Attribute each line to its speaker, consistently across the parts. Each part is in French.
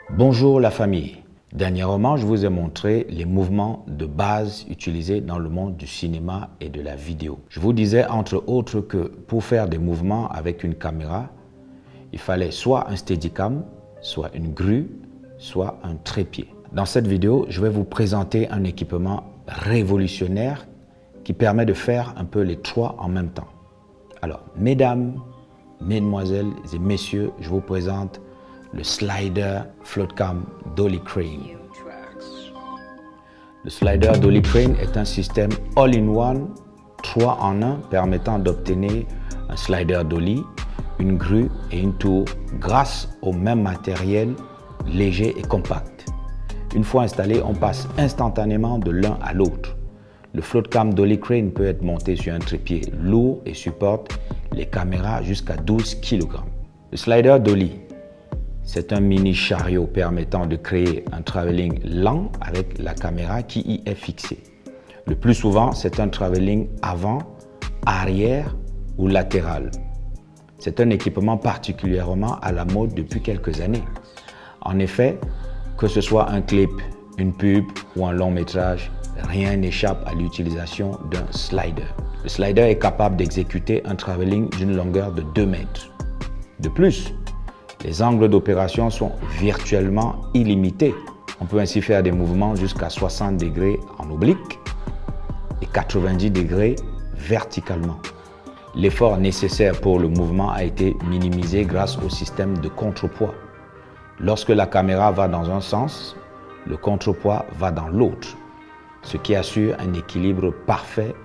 Speaker 1: Bonjour la famille. Dernièrement, je vous ai montré les mouvements de base utilisés dans le monde du cinéma et de la vidéo. Je vous disais entre autres que pour faire des mouvements avec une caméra, il fallait soit un Steadicam, soit une grue, soit un trépied. Dans cette vidéo, je vais vous présenter un équipement révolutionnaire qui permet de faire un peu les trois en même temps. Alors, mesdames, mesdemoiselles et messieurs, je vous présente le slider FloatCam Dolly Crane. Le slider Dolly Crane est un système all-in-one, 3 en 1, permettant d'obtenir un slider dolly, une grue et une tour grâce au même matériel léger et compact. Une fois installé, on passe instantanément de l'un à l'autre. Le FloatCam Dolly Crane peut être monté sur un trépied lourd et supporte les caméras jusqu'à 12 kg. Le slider dolly, c'est un mini chariot permettant de créer un travelling lent avec la caméra qui y est fixée. Le plus souvent, c'est un travelling avant, arrière ou latéral. C'est un équipement particulièrement à la mode depuis quelques années. En effet, que ce soit un clip, une pub ou un long métrage, rien n'échappe à l'utilisation d'un slider. Le slider est capable d'exécuter un travelling d'une longueur de 2 mètres. De plus, les angles d'opération sont virtuellement illimités. On peut ainsi faire des mouvements jusqu'à 60 degrés en oblique et 90 degrés verticalement. L'effort nécessaire pour le mouvement a été minimisé grâce au système de contrepoids. Lorsque la caméra va dans un sens, le contrepoids va dans l'autre, ce qui assure un équilibre parfait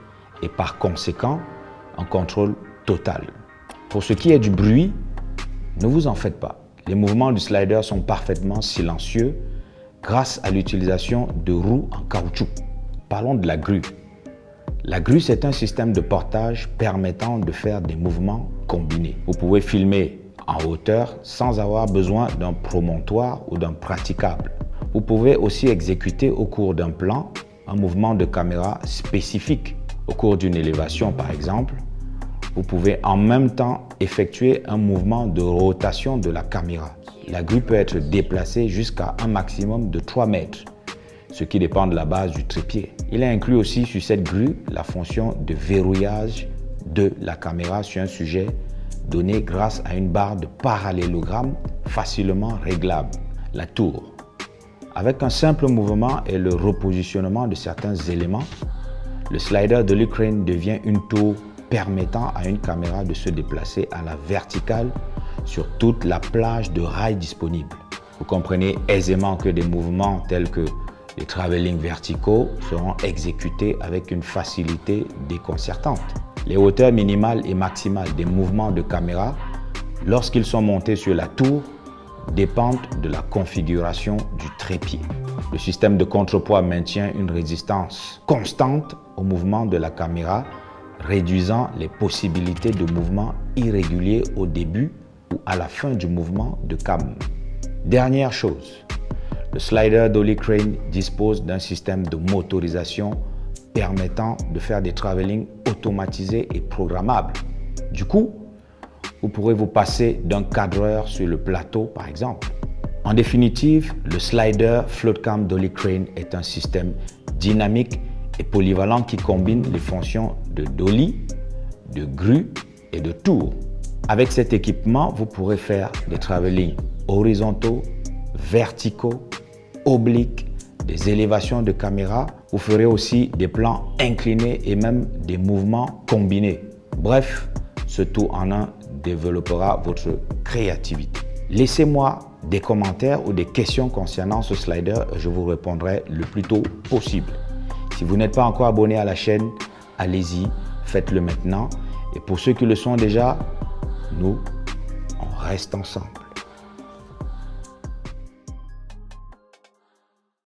Speaker 1: et par conséquent un contrôle total. Pour ce qui est du bruit, ne vous en faites pas. Les mouvements du slider sont parfaitement silencieux grâce à l'utilisation de roues en caoutchouc. Parlons de la grue. La grue, c'est un système de portage permettant de faire des mouvements combinés. Vous pouvez filmer en hauteur sans avoir besoin d'un promontoire ou d'un praticable. Vous pouvez aussi exécuter au cours d'un plan un mouvement de caméra spécifique. Au cours d'une élévation par exemple, vous pouvez en même temps effectuer un mouvement de rotation de la caméra. La grue peut être déplacée jusqu'à un maximum de 3 mètres, ce qui dépend de la base du trépied. Il est inclus aussi sur cette grue la fonction de verrouillage de la caméra sur un sujet donné grâce à une barre de parallélogramme facilement réglable, la tour. Avec un simple mouvement et le repositionnement de certains éléments, le slider Dolly Crane devient une tour permettant à une caméra de se déplacer à la verticale sur toute la plage de rails disponible. Vous comprenez aisément que des mouvements tels que les travelling verticaux seront exécutés avec une facilité déconcertante. Les hauteurs minimales et maximales des mouvements de caméra, lorsqu'ils sont montés sur la tour, dépendent de la configuration du trépied. Le système de contrepoids maintient une résistance constante au mouvement de la caméra, réduisant les possibilités de mouvements irréguliers au début ou à la fin du mouvement de cam. Dernière chose, le slider Dolly Crane dispose d'un système de motorisation permettant de faire des travelling automatisés et programmables. Du coup, vous pourrez vous passer d'un cadreur sur le plateau par exemple. En définitive, le slider FloatCam Dolly Crane est un système dynamique et polyvalent qui combine les fonctions de dolly, de grue et de tour. Avec cet équipement, vous pourrez faire des travelling horizontaux, verticaux, obliques, des élévations de caméra. Vous ferez aussi des plans inclinés et même des mouvements combinés. Bref, ce tout en un développera votre créativité. Laissez-moi des commentaires ou des questions concernant ce slider, je vous répondrai le plus tôt possible. Si vous n'êtes pas encore abonné à la chaîne, allez-y, faites-le maintenant. Et pour ceux qui le sont déjà, nous, on reste ensemble.